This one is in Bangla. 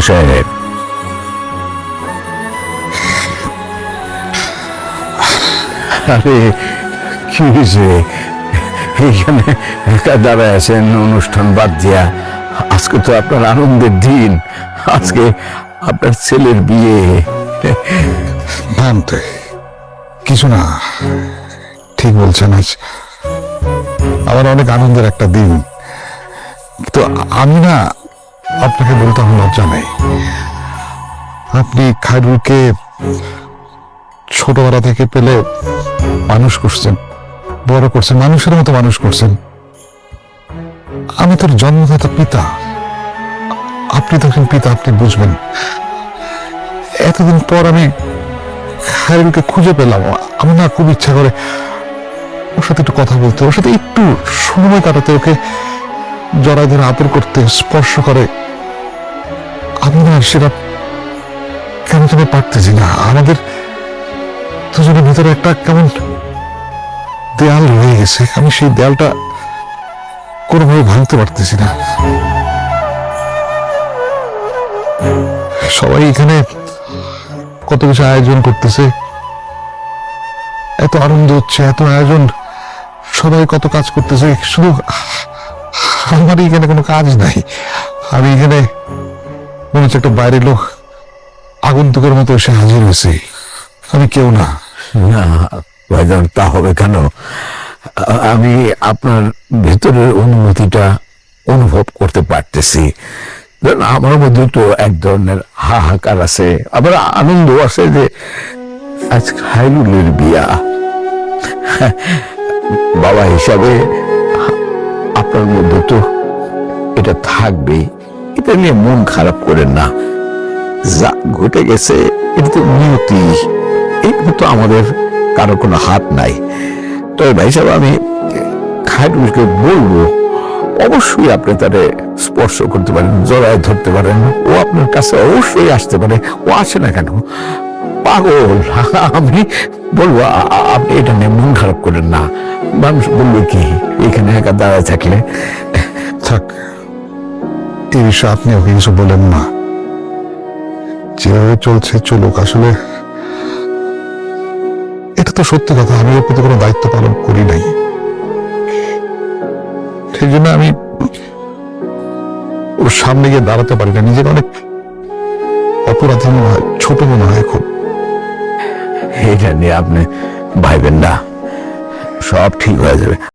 সাহেব, আরে কি হয়েছে? এইখানে একা দাঁড়ায় আছেন অনুষ্ঠান বাদ দিয়া? আজকে তো আপনার আনন্দের দিন, আজকে আপনার ছেলের বিয়ে। ভাবতে কিছু না, ঠিক বলছেন। আজ আমার অনেক আনন্দের একটা দিন, তো আমি না আপনাকে বলতে আমার লজ্জা নেই। আপনি খায়রুলকে ছোটবেলা থেকে পেলে মানুষ করছেন, বড় করছেন, মানুষের মতো মানুষ করছেন। আমি তোর জন্মদাতা পিতা, আপনি তখন পিতা, আপনি বুঝবেন। এতদিন পর আমি খায়রুলকে খুঁজে পেলাম, আমার না খুব ইচ্ছা করে ওর সাথে একটু কথা বলতে, ওর সাথে একটু সময় কাটাতে, ওকে জড়ায় ধরে আদর করতে, স্পর্শ করে। আমি না সেটা কেন তুমি পারতেছি না। আমাদের দুজনের ভিতরে একটা কেমন দেয়াল রয়ে গেছে, আমি সেই দেয়ালটা কোনোভাবে ভাঙতে পারতেছি না। সবাই এখানে কত কিছু আয়োজন করতেছে, এত আনন্দ হচ্ছে, এত আয়োজন, সবাই কত কাজ করতেছে, শুধু আমার এখানে কোনো কাজ নাই। আমি এখানে মনে হচ্ছে একটা বাইরের লোক আগন্তুকের মতো এসে হাজির হয়েছে, আমি কেউ না। না ভাইজান, তা হবে কেন? আমি আপনার ভেতরের অনুভূতিটা অনুভব করতে পারতেছি। আমার মধ্যে তো এক ধরনের হাহাকার আছে, আবার আনন্দ আছে যে আজ খায়রুলের বিয়া। বাবা হিসাবে আপনার মধ্যে তো এটা থাকবে, এটা নিয়ে মন খারাপ করেন না। যা ঘটে গেছে এটা তো নিয়তি, এটা তো আমাদের কারো কোনো হাত নাই। তবে ভাই সাহেব, আমি খায়রুলকে বলবো, অবশ্যই আপনি তারে স্পর্শ করতে পারেন, জড়ায় ধরতে পারেন, ও আপনার কাছে অবশ্যই আসতে পারে। ও আসে না কেন? পাগল। আমি বলবো আপনি এটা নিয়ে মন খারাপ করেন না। মানুষ বলবে কি এখানে একা দাঁড়ায় থাকলে? থাক, এই বিষয়ে আপনি ওকে কিছু বলেন না, যেভাবে চলছে চলুক। আসলে এটা তো সত্যি কথা, আমি ওর প্রতি কোনো দায়িত্ব পালন করি নাই, সেই জন্য আমি ওর সামনে গিয়ে দাঁড়াতে পারি না। নিজেকে অনেক অপরাধী মনে হয়, ছোট মনে হয় খুব। এটা নিয়ে আপনি ভাইবেন না, সব ঠিক হয়ে যাবে।